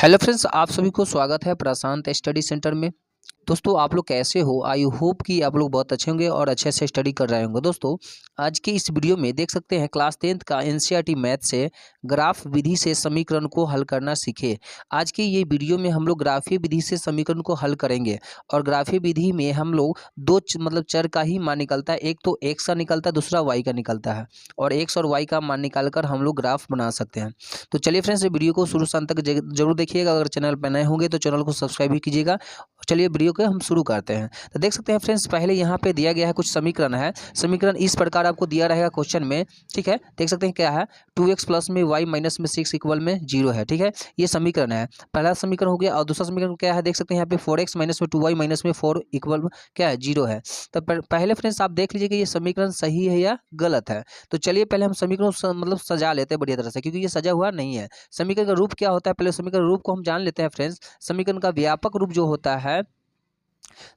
Hello friends, आप सभी को स्वागत है प्रशांत स्टडी सेंटर में। दोस्तों, आप लोग कैसे हो? आई होप कि आप लोग बहुत अच्छे होंगे और अच्छे से स्टडी कर रहे होंगे। दोस्तों, आज के इस वीडियो में देख सकते हैं क्लास 10th का एनसीईआरटी मैथ से ग्राफ विधि से समीकरण को हल करना सीखे। आज के ये वीडियो में हम लोग ग्राफीय विधि से समीकरण को हल करेंगे और ग्राफीय विधि में हम लोग दो मतलब चर का ही मान निकलता है। एक तो एक्स का निकलता है, दूसरा वाई का निकलता है और एक्स और वाई का मान निकाल कर हम लोग ग्राफ बना सकते हैं। तो चलिए फ्रेंड्स, ये वीडियो को शुरू से अंत तक जरूर देखिएगा। अगर चैनल पर नए होंगे तो चैनल को सब्सक्राइब भी कीजिएगा। चलिए वीडियो को हम शुरू करते हैं। तो देख सकते हैं फ्रेंड्स, पहले यहाँ पे दिया गया है कुछ समीकरण है। समीकरण इस प्रकार आपको दिया रहेगा क्वेश्चन में, ठीक है। देख सकते हैं क्या है, 2x प्लस में y माइनस में 6 इक्वल में 0 है, ठीक है। ये समीकरण है, पहला समीकरण हो गया। और दूसरा समीकरण क्या है, देख सकते हैं यहाँ पे 4x माइनस में 2y माइनस में 4 इक्वल क्या है, 0 है। तो पहले फ्रेंड्स आप देख लीजिए कि ये समीकरण सही है या गलत है। तो चलिए पहले हम समीकरण मतलब सजा लेते हैं बढ़िया तरह से, क्योंकि ये सजा हुआ नहीं है। समीकरण का रूप क्या होता है, पहले समीकरण रूप को हम जान लेते हैं फ्रेंड्स। समीकरण का व्यापक रूप जो होता है,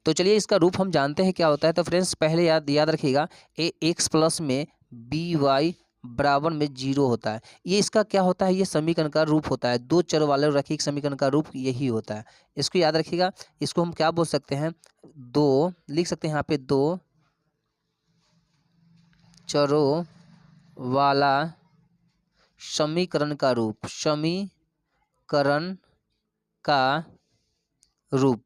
तो चलिए इसका रूप हम जानते हैं क्या होता है। तो फ्रेंड्स पहले याद रखिएगा, ए एक्स प्लस में बी वाई बराबर में 0 होता है। ये इसका क्या होता है, ये समीकरण का रूप होता है। दो चर वाले रखिए समीकरण का रूप यही होता है। इसको याद रखिएगा। इसको हम क्या बोल सकते हैं, दो लिख सकते हैं यहाँ पे, दो चरों वाला समीकरण का रूप, समीकरण का रूप।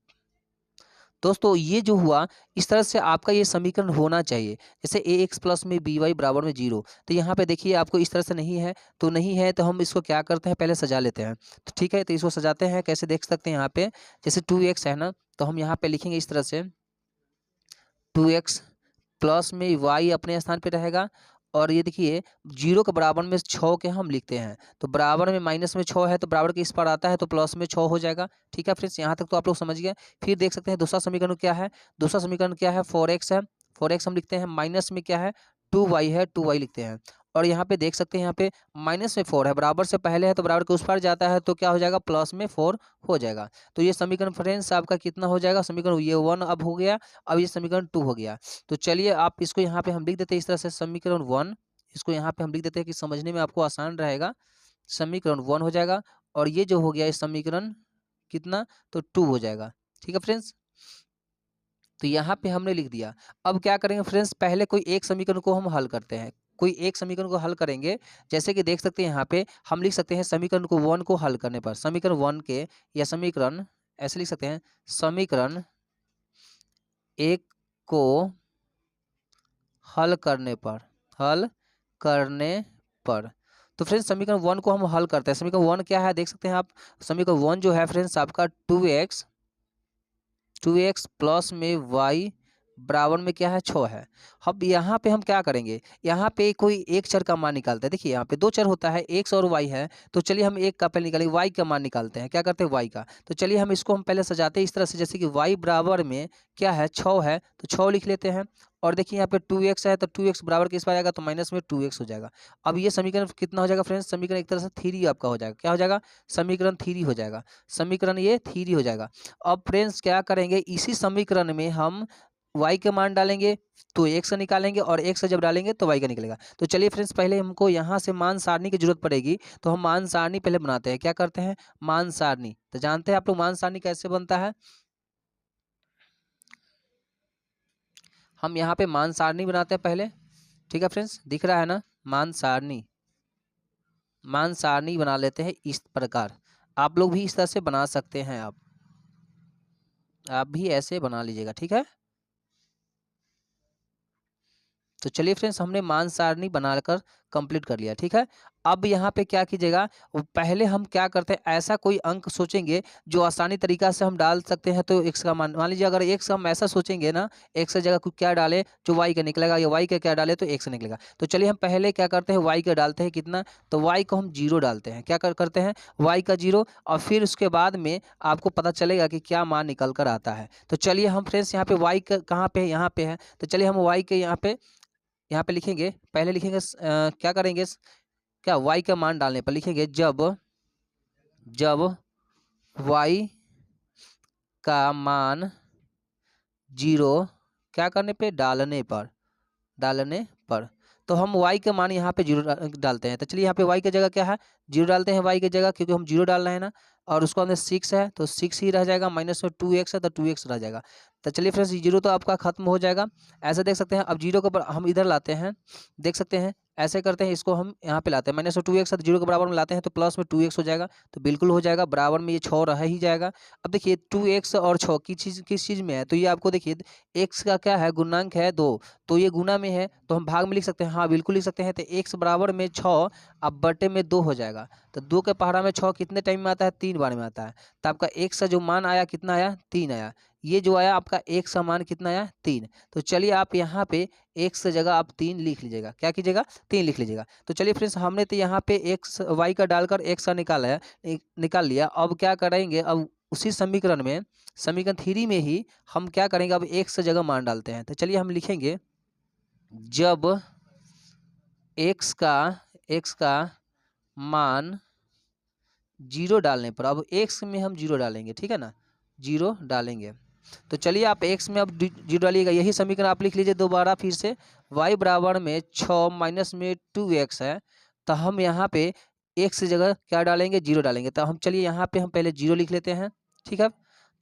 दोस्तों, ये जो हुआ, इस तरह से आपका ये समीकरण होना चाहिए। जैसे ए एक्स प्लस में बी वाई बराबर में 0, तो यहाँ पे देखिए आपको इस तरह से नहीं है, तो नहीं है तो हम इसको क्या करते हैं, पहले सजा लेते हैं। तो ठीक है, तो इसको सजाते हैं। कैसे देख सकते हैं यहाँ पे, जैसे 2x है ना, तो हम यहाँ पे लिखेंगे इस तरह से, 2x प्लस में वाई अपने स्थान पे रहेगा। और ये देखिए 0 के बराबर में 6 के हम लिखते हैं, तो बराबर में माइनस में 6 है, तो बराबर के इस पर आता है तो प्लस में 6 हो जाएगा। ठीक है फ्रेंड्स, यहाँ तक तो आप लोग समझ गए। फिर देख सकते हैं दूसरा समीकरण क्या है। दूसरा समीकरण क्या है, 4x है। 4x हम लिखते हैं, माइनस में क्या है, 2y है, 2y लिखते हैं। और यहाँ पे देख सकते हैं, यहाँ पे माइनस में 4 है, बराबर से पहले है तो बराबर के उस पार जाता है तो क्या हो जाएगा, प्लस में 4 हो जाएगा। तो ये समीकरण फ्रेंड्स आपका कितना हो जाएगा, समीकरण ये 1 अब हो गया, अब ये समीकरण 2 हो गया। तो चलिए आप इसको यहाँ पे हम लिख देते हैं इस तरह से, समीकरण 1। इसको यहाँ पे हम लिख देते हैं कि समझने में आपको आसान रहेगा। समीकरण 1 हो जाएगा और ये जो हो गया इस समीकरण कितना, तो 2 हो जाएगा। ठीक है फ्रेंड्स, तो यहाँ पे हमने लिख दिया। अब क्या करेंगे फ्रेंड्स, पहले कोई एक समीकरण को हम हल करते हैं। कोई एक समीकरण को हल करेंगे, जैसे कि देख सकते हैं यहाँ पे हम लिख सकते हैं समीकरण को 1 को हल करने पर, समीकरण 1 के या समीकरण ऐसे लिख सकते हैं, समीकरण 1 को हल करने पर, हल करने पर। तो फ्रेंड्स समीकरण 1 को हम हल करते हैं। समीकरण 1 क्या है, देख सकते हैं आप, समीकरण 1 जो है फ्रेंड्स आपका 2x प्लस में y बराबर में क्या है, 6 है। अब यहाँ पे हम क्या करेंगे, यहाँ पे कोई एक चर का मान निकालते हैं। देखिए यहाँ पे दो चर होता है, x और y है, तो चलिए हम एक का पहले निकालेंगे, y का मान निकालते हैं। क्या करते हैं, y का। तो चलिए हम इसको हम पहले सजाते हैं इस तरह से, जैसे कि y बराबर में क्या है, 6 है, तो 6 लिख लेते हैं। और देखिए यहाँ पे 2x है, तो 2x बराबर के इस पर आएगा तो माइनस में 2x हो जाएगा। अब ये समीकरण कितना हो जाएगा फ्रेंड्स, समीकरण एक तरह से 3 आपका हो जाएगा। क्या हो जाएगा, समीकरण 3 हो जाएगा। समीकरण ये 3 हो जाएगा। अब फ्रेंड्स क्या करेंगे, इसी समीकरण में हम y के मान डालेंगे तो x का निकालेंगे, और x से जब डालेंगे तो y का निकलेगा। तो चलिए फ्रेंड्स, पहले हमको यहाँ से मान सारणी की जरूरत पड़ेगी, तो हम मान सारणी पहले बनाते हैं। क्या करते हैं, मान सारणी। तो जानते हैं आप लोग मान सारणी कैसे बनता है। हम यहाँ पे मान सारणी बनाते हैं पहले। ठीक है फ्रेंड्स, दिख रहा है ना, मान सारणी। मान सारणी बना लेते हैं इस प्रकार। आप लोग भी इस तरह से बना सकते हैं, आप भी ऐसे बना लीजिएगा। ठीक है, तो चलिए फ्रेंड्स, हमने मान सारणी बनाकर कंप्लीट कर लिया। ठीक है, अब यहाँ पे क्या कीजिएगा, पहले हम क्या करते हैं, ऐसा कोई अंक सोचेंगे जो आसानी तरीका से हम डाल सकते हैं। तो x का मान लीजिए, अगर x हम ऐसा सोचेंगे ना, x की जगह क्या डाले जो y का निकलेगा, या y का क्या डाले तो x निकलेगा। तो चलिए हम पहले क्या करते हैं, y का डालते हैं कितना, तो y को हम 0 डालते हैं। क्या करते हैं, y का 0, और फिर उसके बाद में आपको पता चलेगा कि क्या मान निकल कर आता है। तो चलिए हम फ्रेंड्स यहाँ पे y का कहाँ पे है, यहाँ पे है, तो चलिए हम y के यहाँ पे लिखेंगे। पहले लिखेंगे क्या करेंगे, क्या y का मान डालने पर लिखेंगे, जब y का मान 0 क्या करने पे, डालने पर। तो हम y का मान यहाँ पे 0 डालते हैं। तो चलिए यहाँ पे y की जगह क्या है, 0 डालते हैं, y की जगह, क्योंकि हम 0 डाल रहे हैं ना। और उसको अंदर 6 है तो 6 ही रह जाएगा, माइनस में 2x है तो 2x रह जाएगा। तो चलिए फ्रेंड्स, जीरो तो आपका खत्म हो जाएगा। ऐसे देख सकते हैं। अब जीरो को हम इधर लाते हैं, देख सकते हैं ऐसे करते हैं, इसको हम यहाँ पे लाते हैं, माइनस में 2x है तो जीरो के बराबर में लाते हैं तो प्लस में 2x हो जाएगा, तो बिल्कुल हो जाएगा, बराबर में ये 6 रह ही जाएगा। अब देखिए 2x और 6 किस चीज़ में है, तो ये आपको देखिए x का क्या है, गुणांक है 2, तो ये गुना में है तो हम भाग में लिख सकते हैं, हाँ बिल्कुल लिख सकते हैं। तो x बराबर में 6 अब बटे में 2 हो जाएगा, तो 2 के पहाड़ा में 6 कितने टाइम में आता है, 3 बार में आता है। तो आपका x का जो मान आया कितना आया, 3 आया। ये जो आया आपका x का मान कितना आया, 3। तो चलिए आप यहाँ पे x की जगह आप 3 लिख लीजिएगा, क्या कीजिएगा, 3 लिख लीजिएगा। तो चलिए फ्रेंड्स, हमने तो यहाँ पे x y का डालकर x का निकाला है, निकाल लिया। अब क्या करेंगे, अब उसी समीकरण में, समीकरण 3 में ही हम क्या करेंगे, अब x की जगह मान डालते हैं। तो चलिए हम लिखेंगे, जब x का मान 0 डालने पर, अब x में हम 0 डालेंगे, ठीक है ना, 0 डालेंगे। तो चलिए आप x में अब 0 डालिएगा, यही समीकरण आप लिख लीजिए दोबारा फिर से। y बराबर में 6 माइनस में 2x है, तो हम यहाँ पे x की जगह क्या डालेंगे, 0 डालेंगे। तो हम चलिए यहाँ पे हम पहले 0 लिख लेते हैं, ठीक है।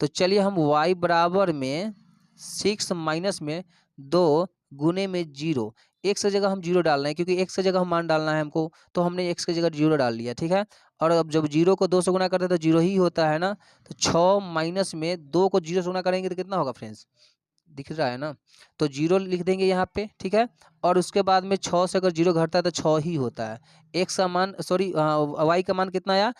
तो चलिए हम y बराबर में 6 माइनस में 2 गुने में 0, x की जगह हम 0 डालना है क्योंकि x की जगह हम मान डालना है हमको, तो हमने x की जगह 0 डाल लिया, ठीक है। और अब जब 0 को 2 से गुना करते हैं तो 0 ही होता है ना, तो 6 माइनस में 2 को 0 से गुना करेंगे तो कितना होगा फ्रेंड्स, दिख रहा है ना, तो 0 लिख देंगे यहाँ पे, ठीक है। और उसके बाद में 6 से अगर 0 घटता है तो 6 ही होता है। x का मान, सॉरी y का मान कितना आया,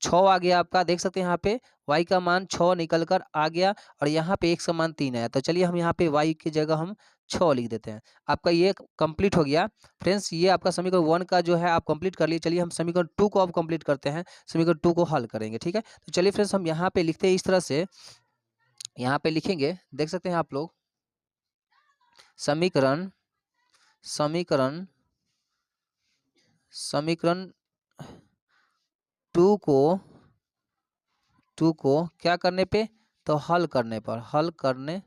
6 आ गया आपका, देख सकते हैं यहाँ पे y का मान 6 निकल कर आ गया, और यहाँ पे x का मान 3 आया। तो चलिए हम यहाँ पे y की जगह हम 6 लिख देते हैं। आपका ये कंप्लीट हो गया फ्रेंड्स, ये आपका समीकरण 1 का जो है आप कंप्लीट कर लिए। चलिए हम समीकरण 2 को अब कंप्लीट करते हैं, समीकरण 2 को हल करेंगे, ठीक है। तो चलिए फ्रेंड्स, हम यहाँ पे लिखते हैं इस तरह से, यहाँ पे लिखेंगे, देख सकते हैं आप लोग, समीकरण समीकरण समीकरण 2 को क्या करने पे, तो हल करने पर,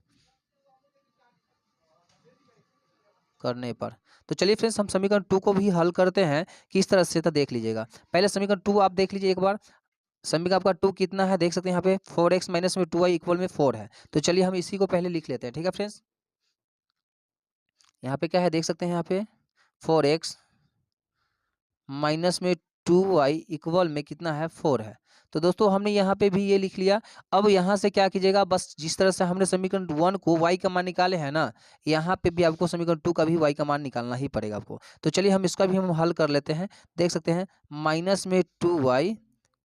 करने पर। तो चलिए फ्रेंड्स, हम समीकरण 2 को भी हल करते हैं किस तरह से, तो देख लीजिएगा। पहले समीकरण 2 आप देख लीजिए एक बार। समीकरण आपका 2 कितना है, देख सकते हैं यहाँ पे 4x माइनस में 2y इक्वल में 4 है। तो चलिए हम इसी को पहले लिख लेते हैं, ठीक है फ्रेंड्स। यहाँ पे क्या है, देख सकते हैं यहाँ पे 4x माइनस में 2y इक्वल में कितना है, 4 है। तो दोस्तों हमने यहाँ पे भी ये लिख लिया। अब यहाँ से क्या कीजिएगा, बस जिस तरह से हमने समीकरण 1 को y का मान निकाले हैं ना, यहाँ पे भी आपको समीकरण 2 का भी y का मान निकालना ही पड़ेगा आपको। तो चलिए हम इसका भी हम हल कर लेते हैं। देख सकते हैं माइनस में 2y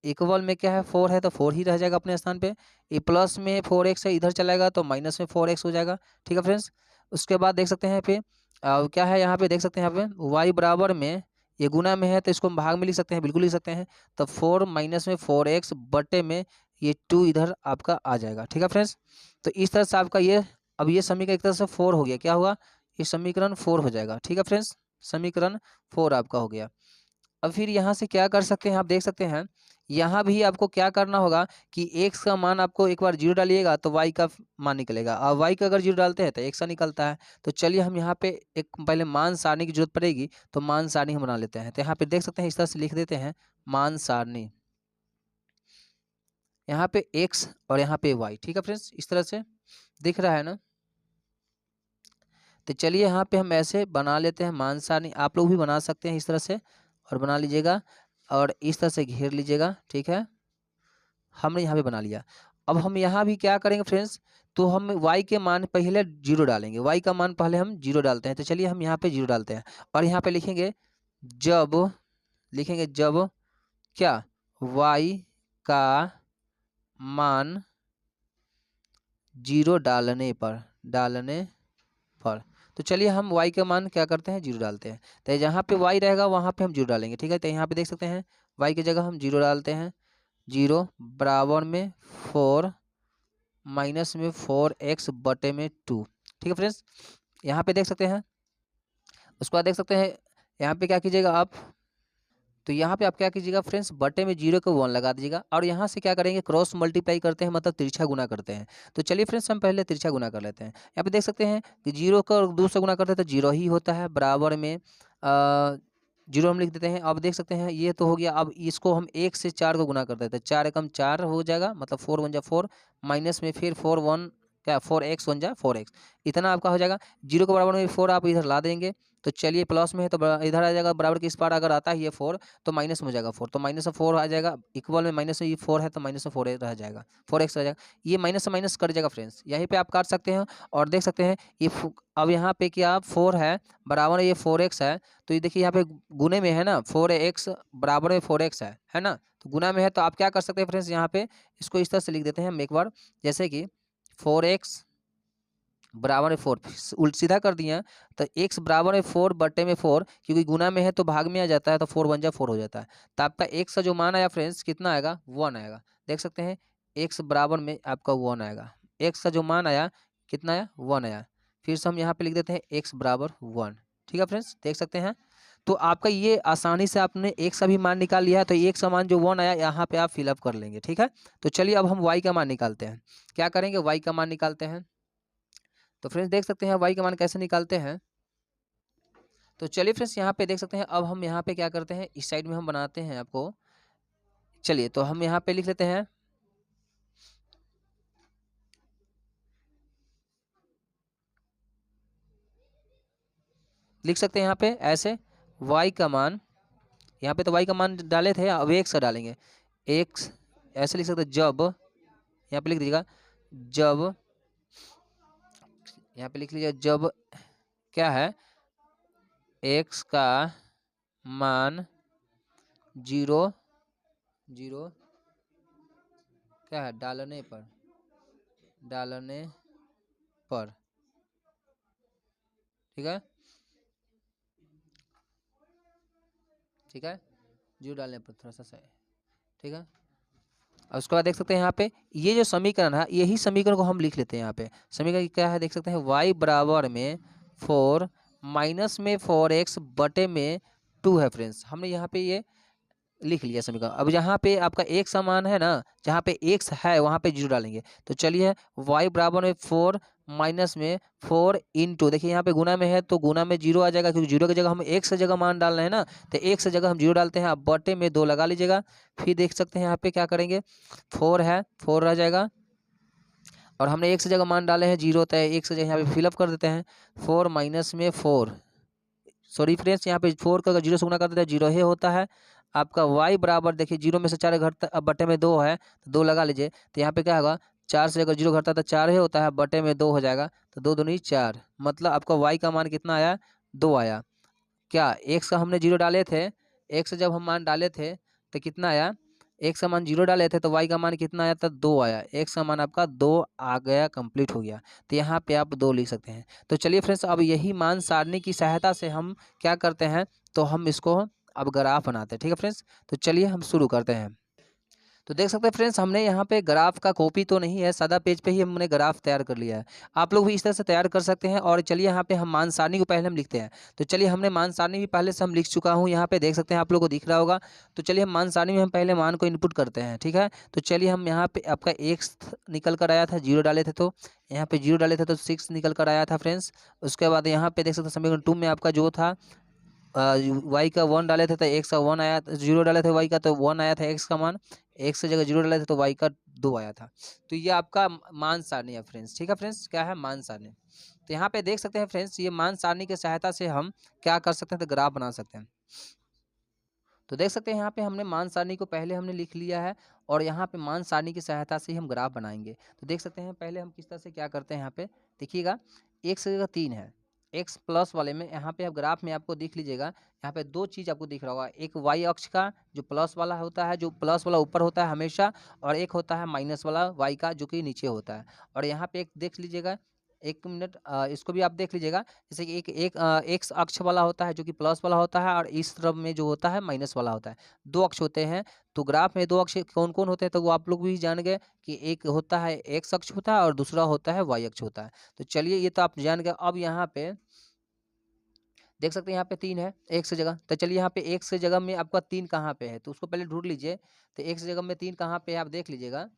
इक्वल में क्या है, 4 है, तो 4 ही रह जाएगा अपने स्थान पे। ये प्लस में 4x है, इधर चलाएगा तो माइनस में 4x हो जाएगा, ठीक है फ्रेंड्स। उसके बाद देख सकते हैं यहाँ पे क्या है, यहाँ पे देख सकते हैं, यहाँ पे y बराबर में, ये गुना में है तो इसको हम भाग में लिख सकते हैं, बिल्कुल लिख सकते हैं। तो 4 माइनस में 4x बटे में ये 2 इधर आपका आ जाएगा, ठीक है फ्रेंड्स। तो इस तरह से आपका ये, अब ये समीकरण एक तरह से 4 हो गया, क्या हुआ, ये समीकरण 4 हो जाएगा, ठीक है फ्रेंड्स। समीकरण 4 आपका हो गया। अब फिर यहाँ से क्या कर सकते हैं, आप देख सकते हैं यहाँ भी आपको क्या करना होगा कि x का मान आपको एक बार 0 डालिएगा तो y का मान निकलेगा, और y का अगर 0 डालते हैं तो x का निकलता है। तो चलिए हम यहाँ पे एक पहले मान सारणी की जरूरत पड़ेगी, तो मान सारणी हम बना लेते हैं। तो यहाँ पे देख सकते हैं इस तरह से लिख देते हैं मान सारणी, यहाँ पे x और यहाँ पे y, ठीक है फ्रेंड्स, इस तरह से दिख रहा है ना। तो चलिए यहाँ पे हम ऐसे बना लेते हैं मान सारणी, आप लोग भी बना सकते हैं इस तरह से, और बना लीजिएगा और इस तरह से घेर लीजिएगा, ठीक है। हमने यहाँ पे बना लिया। अब हम यहाँ भी क्या करेंगे फ्रेंड्स, तो हम y के मान पहले 0 डालेंगे, y का मान पहले हम 0 डालते हैं। तो चलिए हम यहाँ पे 0 डालते हैं और यहाँ पे लिखेंगे जब क्या, y का मान 0 डालने पर। तो चलिए हम y का मान क्या करते हैं, 0 डालते हैं। तो जहाँ पे y रहेगा वहाँ पे हम 0 डालेंगे, ठीक है। तो यहाँ पे देख सकते हैं y की जगह हम 0 डालते हैं, 0 बराबर में 4 माइनस में 4x बटे में 2, ठीक है फ्रेंड्स। यहाँ पे देख सकते हैं, उसके बाद देख सकते हैं यहाँ पे क्या कीजिएगा आप, तो यहाँ पे आप क्या कीजिएगा फ्रेंड्स, बटे में 0 को 1 लगा दीजिएगा, और यहाँ से क्या करेंगे, क्रॉस मल्टीप्लाई करते हैं, मतलब तिरछा गुना करते हैं। तो चलिए फ्रेंड्स हम पहले तिरछा गुना कर लेते हैं। यहाँ पे देख सकते हैं कि 0 का 2 से गुना करते हैं तो 0 ही होता है, बराबर में जीरो हम लिख देते हैं। अब देख सकते हैं ये तो हो गया। अब इसको हम 1 से 4 को गुना कर देते हैं, 4 एकम 4 हो जाएगा, मतलब 4 1 जा 4, माइनस में फिर 4 1 क्या 4x 1 जा 4x, इतना आपका हो जाएगा। जीरो के बराबर में 4 आप इधर ला देंगे, तो चलिए प्लस में है तो इधर आ जाएगा, बराबर के इस पार अगर आता है ये 4 तो माइनस में हो जाएगा 4, तो माइनस में 4 आ जाएगा, इक्वल में माइनस में ये 4 है तो माइनस में 4 रह जाएगा, 4x रह जाएगा। ये माइनस से माइनस कट जाएगा फ्रेंड्स, यहीं पे आप काट सकते हैं। और देख सकते हैं ये अब यहाँ पे क्या 4 है बराबर ये 4x है, तो ये देखिए यहाँ पे गुने में है ना, 4x बराबर में 4x है ना, तो गुना में है, तो आप क्या कर सकते हैं फ्रेंड्स, यहाँ पे इसको इस तरह से लिख देते हैं हम एक बार, जैसे कि 4x बराबर में 4 उल्ट सीधा कर दिया, तो x बराबर में 4 बटे में 4, क्योंकि गुना में है तो भाग में आ जाता है, तो 4 1 जा 4 हो जाता है। तो आपका x का जो मान आया फ्रेंड्स कितना आएगा, 1 आएगा। देख सकते हैं x बराबर में आपका 1 आएगा, x का जो मान आया कितना आया, 1 आया। फिर से हम यहाँ पे लिख देते हैं x बराबर 1। ठीक है फ्रेंड्स, देख सकते हैं। तो आपका ये आसानी से आपने x का भी मान निकाल लिया है, तो x का मान जो 1 आया यहाँ पे आप फिलअप कर लेंगे। ठीक है, तो चलिए अब हम y का मान निकालते हैं। क्या करेंगे, y का मान निकालते हैं। तो फ्रेंड्स देख सकते हैं y का मान कैसे निकालते हैं। तो चलिए फ्रेंड्स यहाँ पे देख सकते हैं, अब हम यहाँ पे क्या करते हैं, इस साइड में हम बनाते हैं आपको। चलिए तो हम यहाँ पे लिख लेते हैं, लिख सकते हैं यहाँ पे ऐसे y का मान, यहाँ पे तो y का मान डाले थे, अब x का डालेंगे। x ऐसे लिख सकते हैं, जब यहाँ पे लिख दीजिएगा, जब यहाँ पे लिख लीजिए, जब क्या है x का मान 0 0 क्या है डालने पर ठीक है, ठीक है, 0 डालने पर थोड़ा सा सही। ठीक है, और उसके बाद देख सकते हैं यहाँ पे ये जो समीकरण है, यही समीकरण को हम लिख लेते हैं। यहाँ पे समीकरण क्या है, देख सकते हैं y बराबर में 4 माइनस में 4x बटे में 2 है फ्रेंड्स। हमने यहाँ पे ये लिख लिया समीकरण। अब यहाँ पे आपका एक समान है ना, जहाँ पे x है वहाँ पे 0 डालेंगे। तो चलिए y बराबर में 4 माइनस में 4 इंटू, देखिए यहाँ पे गुना में है तो गुना में 0 आ जाएगा, क्योंकि 0 की जगह हम x जगह मान डाल रहे हैं ना, तो x जगह हम 0 डालते हैं। अब बटे में 2 लगा लीजिएगा। फिर देख सकते हैं यहाँ पे क्या करेंगे, 4 है 4 रह जाएगा, और हमने x जगह मान डाले हैं 0, तो x जगह यहाँ पे फिलअप कर देते हैं। 4 माइनस में 4, सॉरी फ्रेंड्स यहाँ पे 4 का अगर 0 से गुना कर देते हैं 0 ही होता है। आपका y बराबर देखिए 0 में से 4 घटता, अब बटे में 2 है तो 2 लगा लीजिए, तो यहाँ पे क्या होगा, 4 से अगर 0 घटता है तो 4 ही होता है, बटे में 2 हो जाएगा, तो 2 दूनी 4, मतलब आपका y का मान कितना आया, 2 आया। क्या x का हमने 0 डाले थे, x जब हम मान डाले थे तो कितना आया, x का मान 0 डाले थे तो y का मान कितना आया था, 2 आया। x का मान आपका 2 आ गया, कंप्लीट हो गया। तो यहाँ पे आप 2 लिख सकते हैं। तो चलिए फ्रेंड्स, अब यही मान सारणी की सहायता से हम क्या करते हैं, तो हम इसको अब ग्राफ बनाते हैं। ठीक है फ्रेंड्स, तो चलिए हम शुरू करते हैं। तो देख सकते हैं फ्रेंड्स, हमने यहाँ पे ग्राफ का कॉपी तो नहीं है, सादा पेज पे ही हमने ग्राफ तैयार कर लिया है। आप लोग भी इस तरह से तैयार कर सकते हैं। और चलिए यहाँ पे हम मान सारणी को पहले हम लिखते हैं। तो चलिए हमने मान सारणी भी पहले से हम लिख चुका हूँ, यहाँ पे देख सकते हैं, आप लोग को दिख रहा होगा। तो चलिए हम मान सारणी में हम पहले मान को इनपुट करते हैं। ठीक है, तो चलिए हम यहाँ पे आपका x निकल कर आया था, 0 डाले थे, तो यहाँ पे 0 डाले थे तो 6 निकल कर आया था फ्रेंड्स। उसके बाद यहाँ पे देख सकते हैं समीकरण 2 में आपका जो था y का 1 डाले थे तो x का 1 आया, 0 डाले थे y का तो 1 आया था x का मान, x की जगह 0 डाले थे तो y का 2 आया था। तो ये आपका मान सारणी है फ्रेंड्स। ठीक है फ्रेंड्स, क्या है, मान सारणी। तो यहाँ पे देख सकते हैं फ्रेंड्स, ये मान सारणी की सहायता से हम क्या कर सकते हैं, तो ग्राफ बना सकते हैं। तो देख सकते हैं यहाँ पे हमने मान सारणी को पहले हमने लिख लिया है, और यहाँ पे मान सारणी की सहायता से ही हम ग्राफ बनाएंगे। तो देख सकते हैं पहले हम किस तरह से क्या करते हैं, यहाँ पे देखिएगा, x की जगह 3 है, x प्लस वाले में यहाँ पे आप ग्राफ में आपको दिख लीजिएगा, यहाँ पे 2 चीज़ आपको दिख रहा होगा, एक y अक्ष का जो प्लस वाला होता है, जो प्लस वाला ऊपर होता है हमेशा, और एक होता है माइनस वाला y का जो कि नीचे होता है। और यहाँ पे एक देख लीजिएगा, एक मिनट, इसको भी आप देख लीजिएगा, जैसे कि एक एक्स अक्ष वाला होता है जो कि प्लस वाला होता है, और इस तरफ में जो होता है माइनस वाला होता है। 2 अक्ष होते हैं। तो ग्राफ में 2 अक्ष कौन कौन होते हैं, तो वो आप लोग भी जान गए कि एक होता है एक्स अक्ष होता है, और दूसरा होता है वाई अक्ष होता है। तो चलिए ये तो आप जान गए। अब यहाँ पे देख सकते हैं यहाँ पे 3 है एक्स जगह, तो चलिए यहाँ पे एक्स जगह में आपका 3 कहाँ पे है, तो उसको पहले ढूंढ लीजिए। तो एक्स जगह में 3 कहाँ पे है, आप देख लीजिएगा।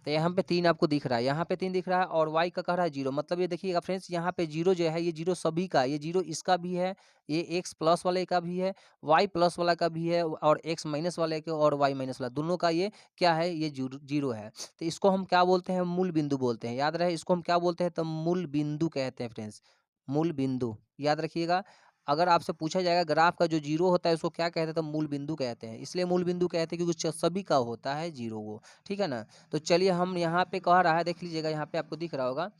तो यहाँ पे 3 आपको दिख रहा है, यहाँ पे 3 दिख रहा है और y का कह रहा है 0, मतलब ये देखिएगा फ्रेंड्स, यहाँ पे 0 जो है ये 0 सभी का, ये 0 इसका भी है, ये x प्लस वाले का भी है, y प्लस वाला का भी है और x माइनस वाले के और y माइनस वाला दोनों का ये क्या है, ये 0 है। तो इसको हम क्या बोलते हैं, मूल बिंदु बोलते हैं, याद रहे इसको हम क्या बोलते हैं, तो मूल बिंदु कहते हैं फ्रेंड्स, मूल बिंदु याद रखिएगा। अगर आपसे पूछा जाएगा ग्राफ का जो 0 होता है उसको क्या कहते हैं, तो मूल बिंदु कहते हैं, इसलिए मूल बिंदु कहते हैं क्योंकि सभी का होता है 0 वो, ठीक है ना। तो चलिए हम यहाँ पे कह रहा है, देख लीजिएगा यहाँ पे आपको दिख रहा होगा,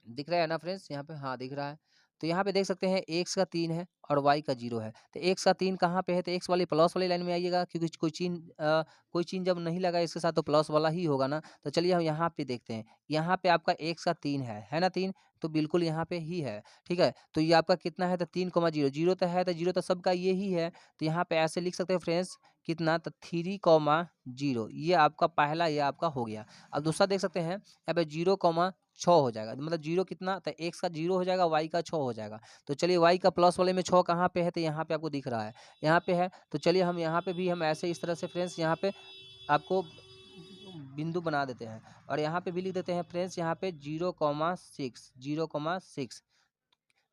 दिख रहा है ना फ्रेंड्स, यहाँ पे हाँ दिख रहा है। तो यहाँ पे देख सकते हैं x का 3 है और y का 0 है, तो x का 3 कहाँ पे है, तो x वाली प्लस वाली लाइन में आइएगा, क्योंकि कोई चिन्ह जब नहीं लगा इसके साथ तो प्लस वाला ही होगा ना। तो चलिए हम यहाँ पे देखते हैं, यहाँ पे आपका x का 3 है ना 3, तो बिल्कुल यहाँ पे ही है, ठीक है। तो ये आपका कितना है, तो 3,0, 0 तो है, तो 0 तो सबका ये ही है, तो यहाँ पे ऐसे लिख सकते हैं फ्रेंड्स, कितना, तो 3,0, ये आपका पहला, ये आपका हो गया। अब दूसरा देख सकते हैं यहाँ पे 0,6 हो जाएगा, मतलब 0 कितना, तो x का 0 हो जाएगा, y का 6 हो जाएगा। तो चलिए y का प्लस वाले में 6 कहाँ पे है, तो यहाँ पे आपको दिख रहा है, यहाँ पे है। तो चलिए हम यहाँ पे भी हम ऐसे इस तरह से फ्रेंड्स यहाँ पे आपको बिंदु बना देते हैं और यहाँ पे भी लिख देते हैं फ्रेंड्स, यहाँ पे 0,6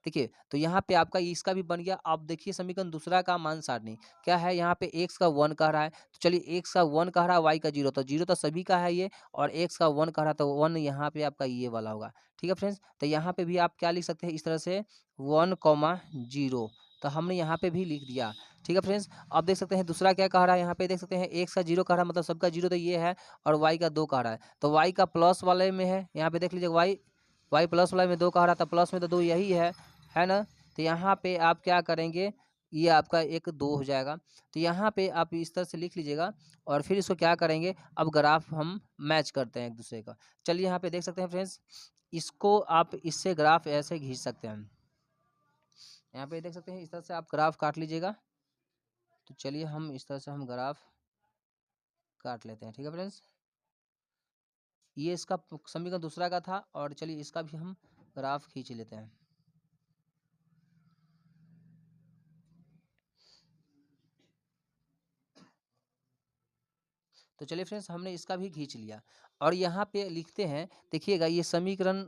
देखिए। तो यहाँ पे आपका इसका भी बन गया। अब देखिए समीकरण दूसरा का मान सारणी क्या है, यहाँ पे x का 1 कह रहा है, तो चलिए x का 1 कह रहा है, y का 0, तो 0 तो सभी का है ये, और x का 1 कह रहा है तो 1 यहाँ पे आपका ये वाला होगा, ठीक है फ्रेंड्स। तो यहाँ पे भी आप क्या लिख सकते हैं इस तरह से 1,0, तो हमने यहाँ पे भी लिख दिया, ठीक है फ्रेंड्स। अब देख सकते हैं दूसरा क्या कह रहा है, यहाँ पे देख सकते हैं x का 0 कह रहा है, मतलब सबका 0 तो ये है, और y का 2 कह रहा है, तो y का प्लस वाले में है, यहाँ पे देख लीजिए y प्लस वाले में 2 कह रहा था, प्लस में तो 2 यही है ना। तो यहाँ पे आप क्या करेंगे, ये आपका 1,2 हो जाएगा। तो यहाँ पे आप इस तरह से लिख लीजिएगा और फिर इसको क्या करेंगे, अब ग्राफ हम मैच करते हैं एक दूसरे का। चलिए यहाँ पे देख सकते हैं फ्रेंड्स, इसको आप इससे ग्राफ ऐसे खींच सकते हैं, यहाँ पे देख सकते हैं इस तरह से आप ग्राफ काट लीजिएगा। तो चलिए हम इस तरह से हम ग्राफ काट लेते हैं, ठीक है फ्रेंड्स। ये इसका समीकरण दूसरा का था और चलिए इसका भी हम ग्राफ खींच लेते हैं। तो चलिए फ्रेंड्स हमने इसका भी खींच लिया और यहाँ पे लिखते हैं, देखिएगा ये समीकरण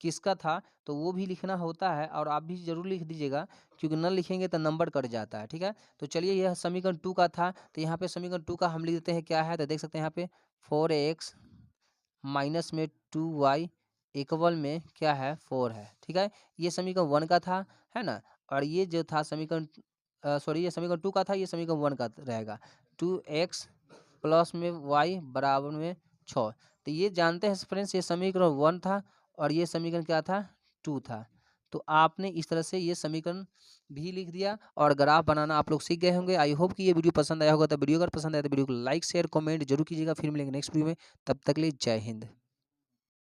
किसका था, तो वो भी लिखना होता है और आप भी जरूर लिख दीजिएगा, क्योंकि न लिखेंगे तो नंबर कट जाता है, ठीक है। तो चलिए यह समीकरण 2 का था, तो यहाँ पे समीकरण 2 का हम लिख देते हैं क्या है, तो देख सकते हैं यहाँ पे 4x माइनस में 2y इक्वल में क्या है 4 है, ठीक है। ये समीकरण 1 का था, है ना। और ये जो था समीकरण सॉरी ये समीकरण 2 का था, ये समीकरण 1 का रहेगा, 2x प्लस में y बराबर में 6। तो ये जानते हैं फ्रेंड्स, ये समीकरण 1 था और ये समीकरण क्या था, 2 था। तो आपने इस तरह से ये समीकरण भी लिख दिया और ग्राफ बनाना आप लोग सीख गए होंगे। आई होप कि ये वीडियो पसंद आया होगा, तो वीडियो अगर पसंद आया तो वीडियो को लाइक शेयर कमेंट जरूर कीजिएगा। फिर मिलेंगे नेक्स्ट वीडियो में, तब तक के लिए जय हिंद।